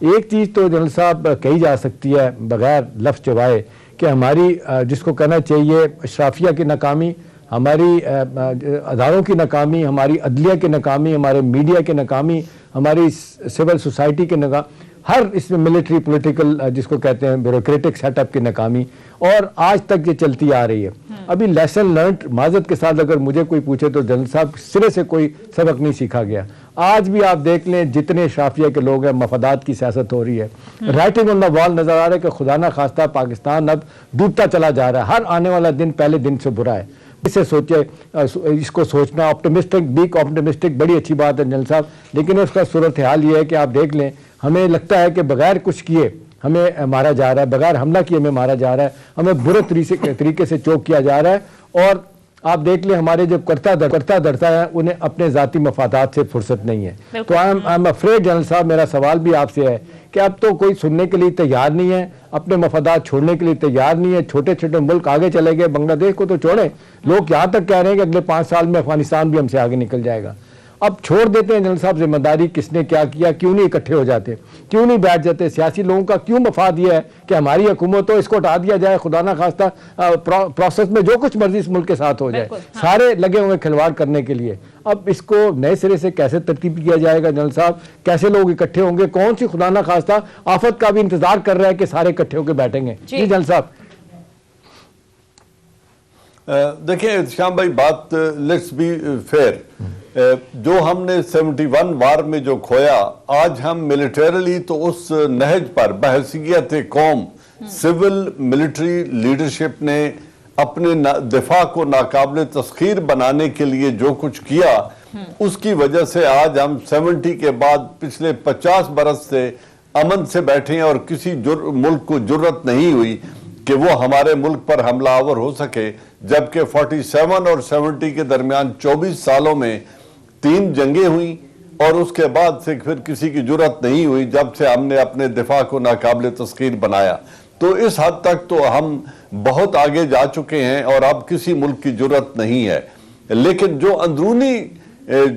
ایک چیز تو جنرل صاحب کہی جا سکتی ہے بغیر لفظ چبائے کہ ہماری جس کو کہنا چاہیے اشرافیہ کی ناکامی، ہماری اداروں کی ناکامی، ہماری عدلیہ کی ناکامی، ہمارے میڈیا کی ناکامی، ہماری سول سوسائٹی کے ناکامی، ہر اس میں ملٹری پولیٹیکل جس کو کہتے ہیں بیوروکریٹک سیٹ اپ کی ناکامی، اور آج تک یہ چلتی آ رہی ہے۔ ابھی لیسن لرنڈ معذرت کے ساتھ اگر مجھے کوئی پوچھے تو جنرل صاحب سرے سے کوئی سبق نہیں سیکھا گیا۔ آج بھی آپ دیکھ لیں جتنے اشرافیہ کے لوگ ہیں، مفادات کی سیاست ہو رہی ہے، رائٹنگ آن دا وال نظر آ رہا ہے کہ خدا نہ خواستہ پاکستان اب ڈوبتا چلا جا رہا ہے، ہر آنے والا دن پہلے دن سے برا ہے۔ اسے سوچے، اس کو سوچنا آپٹمسٹک بڑی اچھی بات ہے جنرل صاحب، لیکن اس کا صورتحال یہ ہے کہ آپ دیکھ لیں ہمیں لگتا ہے کہ بغیر کچھ کیے ہمیں مارا جا رہا ہے، بغیر حملہ کیے ہمیں مارا جا رہا ہے، ہمیں برے طریقے سے چوک کیا جا رہا ہے، اور آپ دیکھ لیں ہمارے جو کرتا دھرتا ہے انہیں اپنے ذاتی مفادات سے فرصت نہیں ہے۔ تو آئی ایم افریڈ جنرل صاحب، میرا سوال بھی آپ سے ہے کہ اب تو کوئی سننے کے لیے تیار نہیں ہے، اپنے مفادات چھوڑنے کے لیے تیار نہیں ہے۔ چھوٹے چھوٹے ملک آگے چلے گئے، بنگلہ دیش کو تو چھوڑیں، لوگ یہاں تک کہہ رہے ہیں کہ اگلے 5 سال میں افغانستان بھی ہم سے آگے نکل جائے گا۔ اب چھوڑ دیتے ہیں جنرل صاحب، ذمہ داری کس نے کیا کیا، کیوں نہیں اکٹھے ہو جاتے، کیوں نہیں بیٹھ جاتے؟ سیاسی لوگوں کا کیوں مفاد یہ ہے کہ ہماری حکومت ہو، اس کو ہٹا دیا جائے، خدا نہ خواستہ پروسیس میں جو کچھ مرضی اس ملک کے ساتھ ہو جائے، سارے لگے ہوئے کھلواڑ کرنے کے لیے۔ اب اس کو نئے سرے سے کیسے ترتیب کیا جائے گا جنرل صاحب؟ کیسے لوگ اکٹھے ہوں گے؟ کون سی خدا نہ خواستہ آفت کا بھی انتظار کر رہا ہے کہ سارے اکٹھے ہو کے بیٹھیں گے؟ جی جنرل صاحب۔ دیکھیں شام بھائی، بات لیٹس بی فیئر، جو ہم نے 71 وار میں جو کھویا، آج ہم ملیٹریلی تو اس نہج پر بحیثیت قوم سول ملٹری لیڈرشپ نے اپنے دفاع کو ناقابل تسخیر بنانے کے لیے جو کچھ کیا، اس کی وجہ سے آج ہم 70 کے بعد پچھلے 50 برس سے امن سے بیٹھے ہیں، اور کسی ملک کو جرت نہیں ہوئی کہ وہ ہمارے ملک پر حملہ آور ہو سکے، جبکہ 47 اور 70 کے درمیان 24 سالوں میں 3 جنگیں ہوئیں، اور اس کے بعد سے پھر کسی کی جرت نہیں ہوئی جب سے ہم نے اپنے دفاع کو ناقابل تسخیر بنایا۔ تو اس حد تک تو ہم بہت آگے جا چکے ہیں، اور اب کسی ملک کی جرت نہیں ہے۔ لیکن جو اندرونی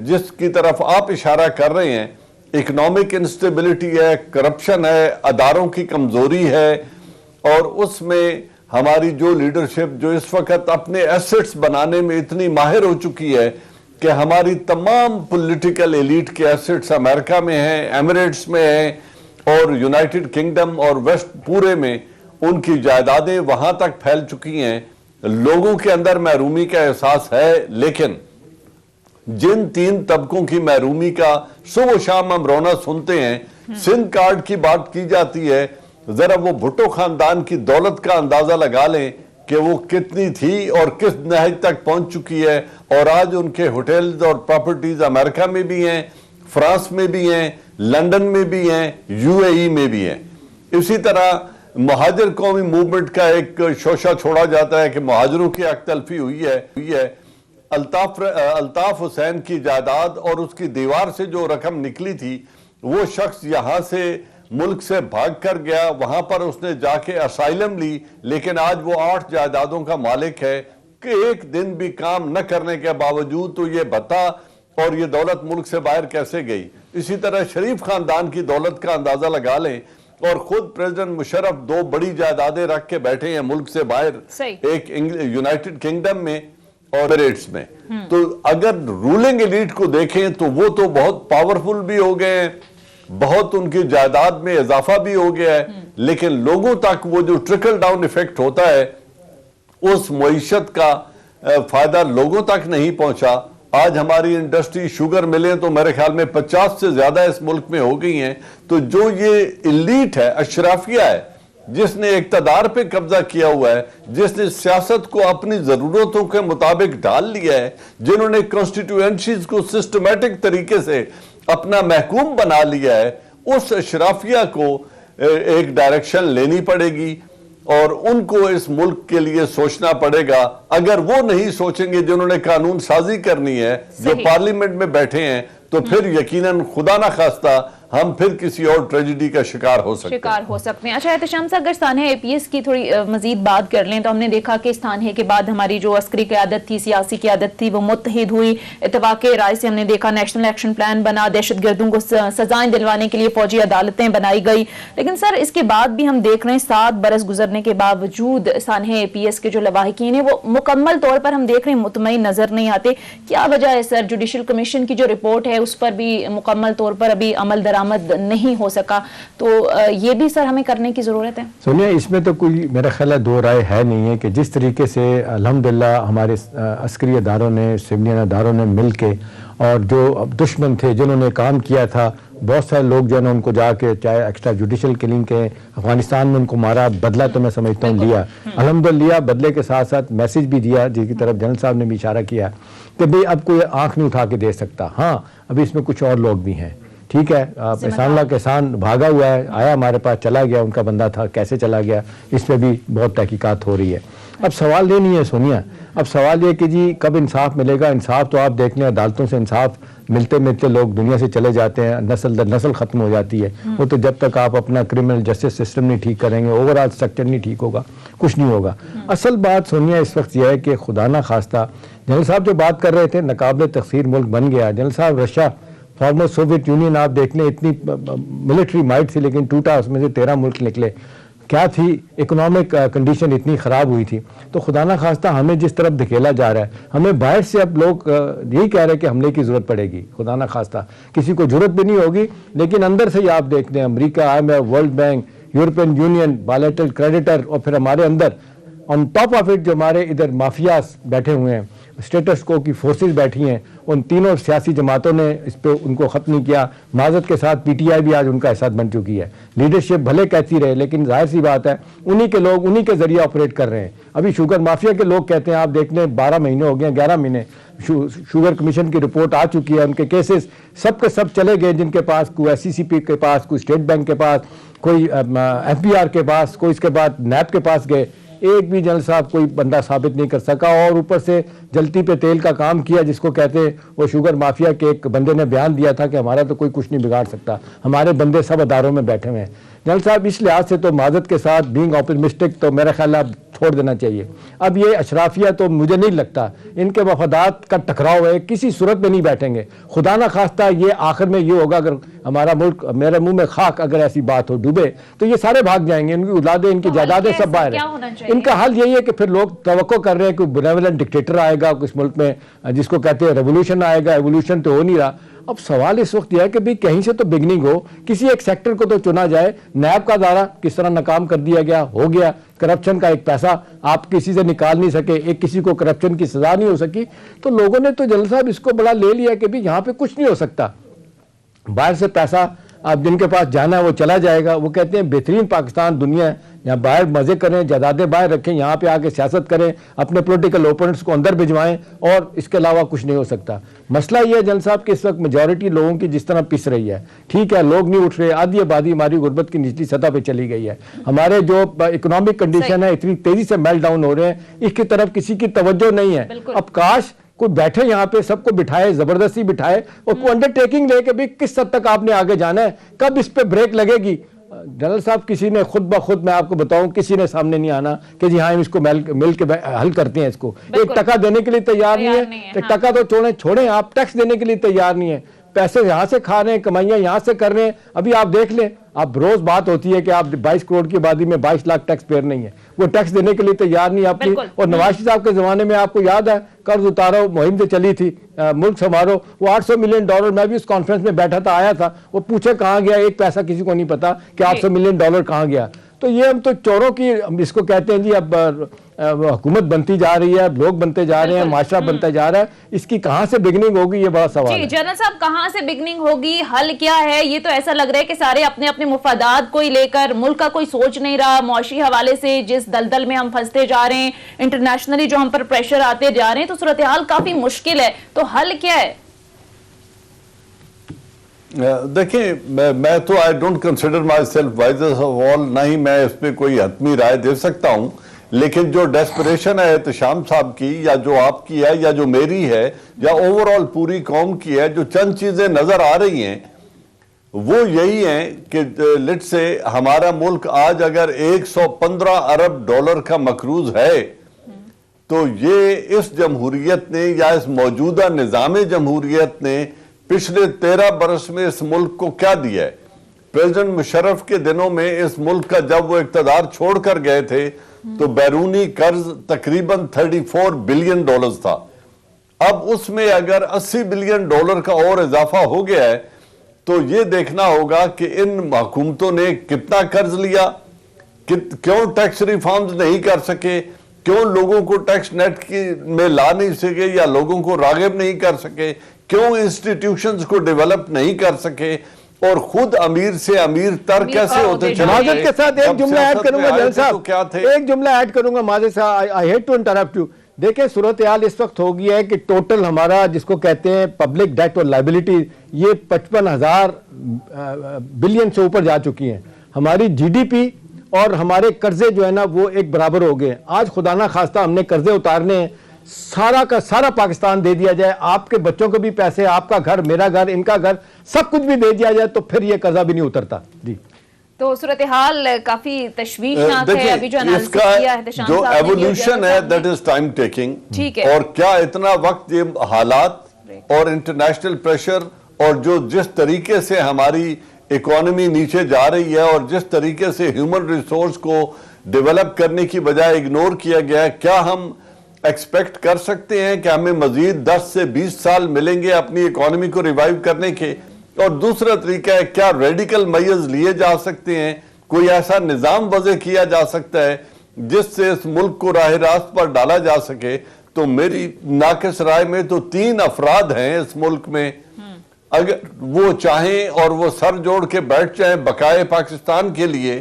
جس کی طرف آپ اشارہ کر رہے ہیں، اکنامک انسٹیبلٹی ہے، کرپشن ہے، اداروں کی کمزوری ہے، اور اس میں ہماری جو لیڈرشپ جو اس وقت اپنے ایسٹس بنانے میں اتنی ماہر ہو چکی ہے کہ ہماری تمام پولیٹیکل ایلیٹ کے ایسٹس امریکہ میں ہیں، ایمریٹس میں ہیں، اور یونائٹڈ کنگڈم اور ویسٹ پورے میں ان کی جائیدادیں وہاں تک پھیل چکی ہیں۔ لوگوں کے اندر محرومی کا احساس ہے، لیکن جن 3 طبقوں کی محرومی کا صبح و شام ہم رونا سنتے ہیں، سندھ کارڈ کی بات کی جاتی ہے، ذرا وہ بھٹو خاندان کی دولت کا اندازہ لگا لیں کہ وہ کتنی تھی اور کس نہج تک پہنچ چکی ہے، اور آج ان کے ہوٹلز اور پراپرٹیز امریکہ میں بھی ہیں، فرانس میں بھی ہیں، لندن میں بھی ہیں، UAE میں بھی ہیں۔ اسی طرح مہاجر قومی موومنٹ کا ایک شوشہ چھوڑا جاتا ہے کہ مہاجروں کی حق تلفی ہوئی ہے۔ الطاف حسین کی جائیداد اور اس کی دیوار سے جو رقم نکلی تھی، وہ شخص یہاں سے ملک سے بھاگ کر گیا، وہاں پر اس نے جا کے اسائلم لی، لیکن آج وہ 8 جائیدادوں کا مالک ہے کہ ایک دن بھی کام نہ کرنے کے باوجود تو یہ بھتہ اور یہ دولت ملک سے باہر کیسے گئی۔ اسی طرح شریف خاندان کی دولت کا اندازہ لگا لیں، اور خود پریزیڈنٹ مشرف 2 بڑی جائیدادیں رکھ کے بیٹھے ہیں ملک سے باہر، ایک یونائٹڈ کنگڈم میں اور ایمریٹس میں۔ تو اگر رولنگ ایلیٹ کو دیکھیں تو وہ تو بہت پاورفل بھی ہو گئے ہیں، بہت ان کی جائیداد میں اضافہ بھی ہو گیا ہے، لیکن لوگوں تک وہ جو ٹرکل ڈاؤن ایفیکٹ ہوتا ہے، اس معیشت کا فائدہ لوگوں تک نہیں پہنچا۔ آج ہماری انڈسٹری شوگر ملیں تو میرے خیال میں 50 سے زیادہ اس ملک میں ہو گئی ہیں۔ تو جو یہ ایلیٹ ہے، اشرافیہ ہے، جس نے اقتدار پہ قبضہ کیا ہوا ہے، جس نے سیاست کو اپنی ضرورتوں کے مطابق ڈھال لیا ہے، جنہوں نے کانسٹیٹوئنسیز کو سسٹمیٹک طریقے سے اپنا محکوم بنا لیا ہے، اس اشرافیہ کو ایک ڈائریکشن لینی پڑے گی، اور ان کو اس ملک کے لیے سوچنا پڑے گا۔ اگر وہ نہیں سوچیں گے جنہوں نے قانون سازی کرنی ہے، جو پارلیمنٹ میں بیٹھے ہیں، تو پھر یقیناً خدا نہ خواستہ ہم پھر کسی اور ٹریجڈی کا شکار ہو سکتے ہیں. اچھا احتشام صاحب، اگر سانحہ اے پی ایس کی تھوڑی مزید بات کر لیں تو ہم نے دیکھا کہ سانحہ کے بعد ہماری جو عسکری قیادت تھی، سیاسی قیادت تھی، وہ متحد ہوئی. اتفاق رائے سے ہم نے دیکھا نیشنل ایکشن پلان بنا، دہشت گردوں کو سزائیں دلوانے کے لیے فوجی عدالتیں بنائی گئی. لیکن سر اس کے بعد بھی ہم دیکھ رہے ہیں 7 برس گزرنے کے باوجود سانحہ اے پی ایس کے جو لواحقین ہیں وہ مکمل طور پر ہم دیکھ رہے ہیں مطمئن نظر نہیں آتے. کیا وجہ ہے سر؟ جوڈیشل کمیشن کی جو رپورٹ ہے اس پر بھی مکمل طور پر ابھی عمل درآمد نہیں ہو سکا، تو یہ بھی سر ہمیں کرنے کی ضرورت ہے. سنیے، اس میں تو کوئی میرا خیال ہے دو رائے ہے نہیں ہے کہ جس طریقے سے الحمدللہ ہمارے عسکری اداروں نے، سویلین اداروں نے مل کے، اور جو دشمن تھے جنہوں نے کام کیا تھا، بہت سارے لوگ جو ہے نا ان کو جا کے چاہے ایکسٹرا جوڈیشل کلنگ کے افغانستان میں ان کو مارا، بدلہ تو میں سمجھتا ہوں لیا، الحمدللہ بدلے کے ساتھ ساتھ میسیج بھی دیا جس کی طرف جنرل صاحب نے بھی اشارہ کیا کہ بھئی اب کوئی آنکھ نہیں اٹھا کے دے سکتا. ہاں ابھی اس میں کچھ اور لوگ بھی ہیں، ٹھیک ہے. احسان اللہ کا احسان بھاگا ہوا ہے، آیا ہمارے پاس، چلا گیا، ان کا بندہ تھا، کیسے چلا گیا اس پہ بھی بہت تحقیقات ہو رہی ہے. اب سوال یہ نہیں ہے سونیا، اب سوال یہ کہ جی کب انصاف ملے گا. انصاف تو آپ دیکھ لیں عدالتوں سے انصاف ملتے ملتے لوگ دنیا سے چلے جاتے ہیں، نسل در نسل ختم ہو جاتی ہے. وہ تو جب تک آپ اپنا کرمنل جسٹس سسٹم نہیں ٹھیک کریں گے، اوور آل اسٹرکچر نہیں ٹھیک ہوگا، کچھ نہیں ہوگا. اصل بات سونیا اس وقت یہ ہے کہ خدا نہ خواستہ جنرل صاحب جو بات کر رہے تھے، ناقابل تقسیر ملک بن گیا. جنرل صاحب رشیا، فارمر سوویت یونین آپ دیکھ لیں، اتنی ملٹری مائٹ تھی لیکن ٹوٹا، اس میں سے 13 ملک نکلے. کیا تھی اکنامک کنڈیشن اتنی خراب ہوئی تھی. تو خدا نہ خواستہ ہمیں جس طرف دھکیلا جا رہا ہے، ہمیں باہر سے اب لوگ یہی کہہ رہے ہیں کہ حملے کی ضرورت پڑے گی. خدا نہ خواستہ کسی کو ضرورت بھی نہیں ہوگی، لیکن اندر سے ہی آپ دیکھ لیں امریکہ، IMF، world bank, European union, bilateral creditor, اور پھر ہمارے اندر آن ٹاپ آف اٹ جو ہمارے ادھر مافیاز بیٹھے ہوئے ہیں، اسٹیٹس کو کی فورسز بیٹھی ہیں، ان تینوں سیاسی جماعتوں نے اس پہ ان کو ختم نہیں کیا. معذرت کے ساتھ PTI بھی آج ان کا حصہ بن چکی ہے. لیڈرشپ بھلے کہتی رہے لیکن ظاہر سی بات ہے انہی کے لوگ انہی کے ذریعے آپریٹ کر رہے ہیں. ابھی شوگر مافیا کے لوگ کہتے ہیں، آپ دیکھ لیں 12 مہینے ہو گئے ہیں، 11 مہینے شوگر کمیشن کی رپورٹ آ چکی ہے، ان کے کیسز سب کے سب چلے گئے، جن کے پاس کوئی SCCP کے پاس، کوئی اسٹیٹ بینک کے پاس، کوئی FBR کے پاس، کوئی اس کے بعد نیب کے پاس گئے. ایک بھی جنرل صاحب کوئی بندہ ثابت نہیں کر سکا. اور اوپر سے جلتی پہ تیل کا کام کیا، جس کو کہتے ہیں وہ شوگر مافیا کے ایک بندے نے بیان دیا تھا کہ ہمارا تو کوئی کچھ نہیں بگاڑ سکتا، ہمارے بندے سب اداروں میں بیٹھے ہوئے ہیں. جنرل صاحب اس لحاظ سے تو معذرت کے ساتھ بینگ آپٹمسٹک تو میرا خیال ہے اب چھوڑ دینا چاہیے. اب یہ اشرافیہ تو مجھے نہیں لگتا ان کے مفادات کا ٹکراؤ ہے، کسی صورت میں نہیں بیٹھیں گے. خدا نہ خواستہ یہ آخر میں یہ ہوگا، اگر ہمارا ملک، میرے منہ میں خاک اگر ایسی بات ہو ڈوبے تو یہ سارے بھاگ جائیں گے، ان کی اولادیں، ان کی جائیدادیں سب باہر ہیں. ان کا حل یہی ہے کہ پھر لوگ توقع کر رہے ہیں کہ بینیولنٹ ڈکٹیٹر آئے گا اس ملک میں، جس کو کہتے ہیں ریولوشن آئے گا. ایوولوشن تو ہو نہیں رہا. اب سوال اس وقت یہ ہے کہ بھی کہیں سے تو بگننگ ہو، کسی ایک سیکٹر کو تو چنا جائے. نیب کا ادارہ کس طرح ناکام کر دیا گیا، ہو گیا. کرپشن کا ایک پیسہ آپ کسی سے نکال نہیں سکے، ایک کسی کو کرپشن کی سزا نہیں ہو سکی. تو لوگوں نے تو جنرل صاحب اس کو بڑا لے لیا کہ بھی یہاں پہ کچھ نہیں ہو سکتا. باہر سے پیسہ آپ جن کے پاس جانا ہے وہ چلا جائے گا. وہ کہتے ہیں بہترین پاکستان دنیا ہے، یہاں باہر مزے کریں، جائیدادیں باہر رکھیں، یہاں پہ آ کے سیاست کریں، اپنے پولیٹیکل اوپوننٹس کو اندر بھجوائیں، اور اس کے علاوہ کچھ نہیں ہو سکتا. مسئلہ یہ ہے جنرل صاحب کہ اس وقت میجورٹی لوگوں کی جس طرح پس رہی ہے، ٹھیک ہے لوگ نہیں اٹھ رہے، آدھی آبادی ہماری غربت کی نچلی سطح پہ چلی گئی ہے. ہمارے جو اکنامک کنڈیشن ہے اتنی تیزی سے میلٹ ڈاؤن ہو رہے ہیں، اس کی طرف کسی کی توجہ نہیں ہے. اب کاش کوئی بیٹھے یہاں پہ سب کو بٹھائے، زبردستی بٹھائے، اور کوئی انڈر ٹیکنگ لے کہ بھی کس حد تک آپ نے آگے جانا ہے، کب اس پہ بریک لگے گی. جنرل صاحب کسی نے خود بخود، میں آپ کو بتاؤں، کسی نے سامنے نہیں آنا کہ جی ہاں ہم اس کو مل کے حل کرتے ہیں. اس کو ایک ٹکا دینے کے لیے تیار نہیں ہے. ایک ٹکا تو چھوڑیں، آپ ٹیکس دینے کے لیے تیار نہیں ہے. پیسے یہاں سے کھا رہے ہیں، کمائیاں یہاں سے کر رہے ہیں. ابھی آپ دیکھ لیں، اب روز بات ہوتی ہے کہ آپ 22 کروڑ کی آبادی میں 22 لاکھ ٹیکس پیئر نہیں ہے، وہ ٹیکس دینے کے لیے تیار نہیں آپ کی. اور نواز شریف صاحب کے زمانے میں آپ کو یاد ہے قرض اتارو مہم سے چلی تھی، ملک سنوارو، وہ $800 ملین، میں بھی اس کانفرنس میں بیٹھا تھا، آیا تھا. وہ پوچھے کہاں گیا، ایک پیسہ کسی کو نہیں پتا کہ $800 ملین کہاں گیا. تو یہ ہم تو چوروں کی اس کو کہتے ہیں جی. اب حکومت بنتی جا رہی ہے، لوگ بنتے جا رہے ہیں، معاشرہ بنتا جا رہا ہے، اس کی کہاں سے بگننگ ہوگی یہ بڑا سوال ہے. جنرل صاحب کہاں سے بگننگ ہوگی، حل کیا ہے؟ یہ تو ایسا لگ رہا ہے کہ سارے اپنے اپنے مفادات کو ہی لے کر، ملک کا کوئی سوچ نہیں رہا. معاشی حوالے سے جس دلدل میں ہم پھنستے جا رہے ہیں، انٹرنیشنلی جو ہم پر پریشر آتے جا رہے ہیں، تو صورتحال کافی مشکل ہے. تو حل کیا ہے؟ دیکھیں، میں تو I don't consider myself wisest of all، نہ ہی میں اس پہ کوئی حتمی رائے دے سکتا ہوں. لیکن جو ڈیسپریشن ہے احتشام صاحب کی، یا جو آپ کی ہے، یا جو میری ہے، یا اوور آل پوری قوم کی ہے، جو چند چیزیں نظر آ رہی ہیں وہ یہی ہیں کہ لیٹ سے ہمارا ملک آج اگر 115 ارب ڈالر کا مقروض ہے تو یہ اس جمہوریت نے یا اس موجودہ نظام جمہوریت نے پچھلے 13 برس میں اس ملک کو کیا دیا ہے؟ پریزیڈنٹ مشرف کے دنوں میں اس ملک کا جب وہ اقتدار چھوڑ کر گئے تھے تو بیرونی قرض تقریباً 34 بلین ڈالرز تھا. اب اس میں اگر 80 بلین ڈالر کا اور اضافہ ہو گیا ہے تو یہ دیکھنا ہوگا کہ ان حکومتوں نے کتنا قرض لیا, کیوں ٹیکس ریفارمز نہیں کر سکے, کیوں لوگوں کو ٹیکس نیٹ میں لا نہیں سکے یا لوگوں کو راغب نہیں کر سکے, کیوں انسٹیٹیوشنز کو ڈیولپ نہیں کر سکے, اور خود امیر سے امیر تر کیسے ہوتے چلے معذرت گئے. کے ساتھ ایک جملہ ایڈ کروں گا جلال صاحب, کیا تھے؟ ایک جملہ ایڈ کروں گا معذرت صاحب, I hate to interrupt you. دیکھیں صورتحال اس وقت ہو گیا ہے کہ ٹوٹل ہمارا جس کو کہتے ہیں پبلک ڈیٹ اور لائبلٹی یہ 55,000 بلین سے اوپر جا چکی ہیں. ہماری جی ڈی پی اور ہمارے قرضے جو ہے نا وہ ایک برابر ہو گئے. آج خدا نہ خواستہ ہم نے قرضے اتارنے ہیں, سارا کا سارا پاکستان دے دیا جائے, آپ کے بچوں کو بھی پیسے, آپ کا گھر, میرا گھر, ان کا گھر, سب کچھ بھی دے دیا جائے تو پھر یہ قرضہ بھی نہیں اترتا. جی تو صورتحال کافی تشویشناک ہے. ابھی جو اس انالیسس کا کیا ہے جو ایولیوشن ہے دیٹ از ٹائم ٹیکنگ, اور کیا اتنا وقت یہ حالات اور انٹرنیشنل پریشر اور جو جس طریقے سے ہماری اکانومی نیچے جا رہی ہے اور جس طریقے سے ہیومن ریسورس کو ڈیولپ کرنے کی بجائے اگنور کیا گیا ہے, کیا ہم ایکسپیکٹ کر سکتے ہیں کہ ہمیں مزید 10 سے 20 سال ملیں گے اپنی اکانومی کو ریوائیو کرنے کے؟ اور دوسرا طریقہ ہے کیا ریڈیکل میئرز لیے جا سکتے ہیں, کوئی ایسا نظام وضع کیا جا سکتا ہے جس سے اس ملک کو راہ راست پر ڈالا جا سکے؟ تو میری ناقص رائے میں تو 3 افراد ہیں اس ملک میں, اگر وہ چاہیں اور وہ سر جوڑ کے بیٹھ جائیں بقائے پاکستان کے لیے.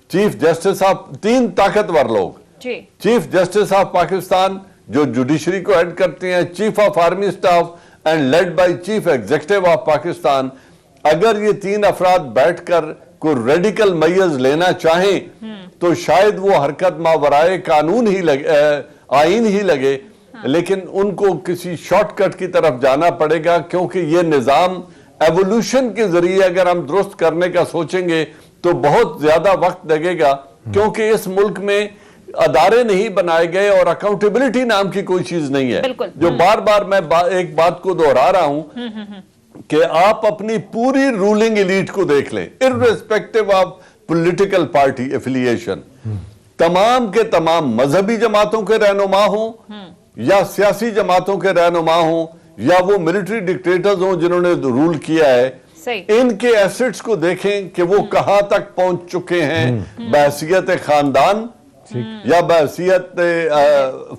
چیف جسٹس آف 3 طاقتور لوگ, چیف جسٹس آف پاکستان جو جوڈیشری کو ہیڈ کرتے ہیں, chief of army staff and led by chief executive of Pakistan, اگر یہ 3 افراد بیٹھ کر کوئی ریڈیکل میئرز لینا چاہیں تو شاید وہ حرکت ماورائے قانون ہی آئین ہی لگے, لیکن ان کو کسی شارٹ کٹ کی طرف جانا پڑے گا, کیونکہ یہ نظام ایوولوشن کے ذریعے اگر ہم درست کرنے کا سوچیں گے تو بہت زیادہ وقت لگے گا, کیونکہ اس ملک میں ادارے نہیں بنائے گئے اور اکاؤنٹیبلٹی نام کی کوئی چیز نہیں ہے. جو بار بار میں ایک بات کو دہرا رہا ہوں کہ آپ اپنی پوری رولنگ ایلیٹ کو دیکھ لیں, irrespective of political party affiliation, تمام کے تمام مذہبی جماعتوں کے رہنما ہوں یا سیاسی جماعتوں کے رہنما ہوں یا وہ ملٹری ڈکٹیٹرز ہوں جنہوں نے رول کیا ہے, ان کے ایسٹس کو دیکھیں کہ وہ کہاں تک پہنچ چکے ہیں بحیثیت خاندان یا بحیثیت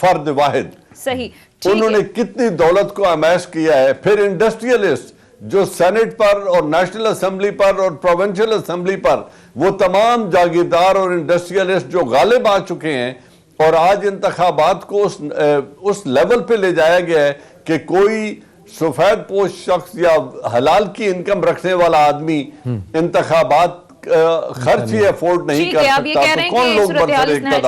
فرد واحد. انہوں نے کتنی دولت کو امیش کیا ہے. پھر انڈسٹریلسٹ جو سینٹ پر اور نیشنل اسمبلی پر اور پروونشل اسمبلی پر, وہ تمام جاگیردار اور انڈسٹریلسٹ جو غالب آ چکے ہیں, اور آج انتخابات کو اس لیول پہ لے جایا گیا ہے کہ کوئی سفید پوش شخص یا حلال کی انکم رکھنے والا آدمی انتخابات خرچ ہی افورڈ نہیں کر سکتا, تو کون لوگ برسر اقتدار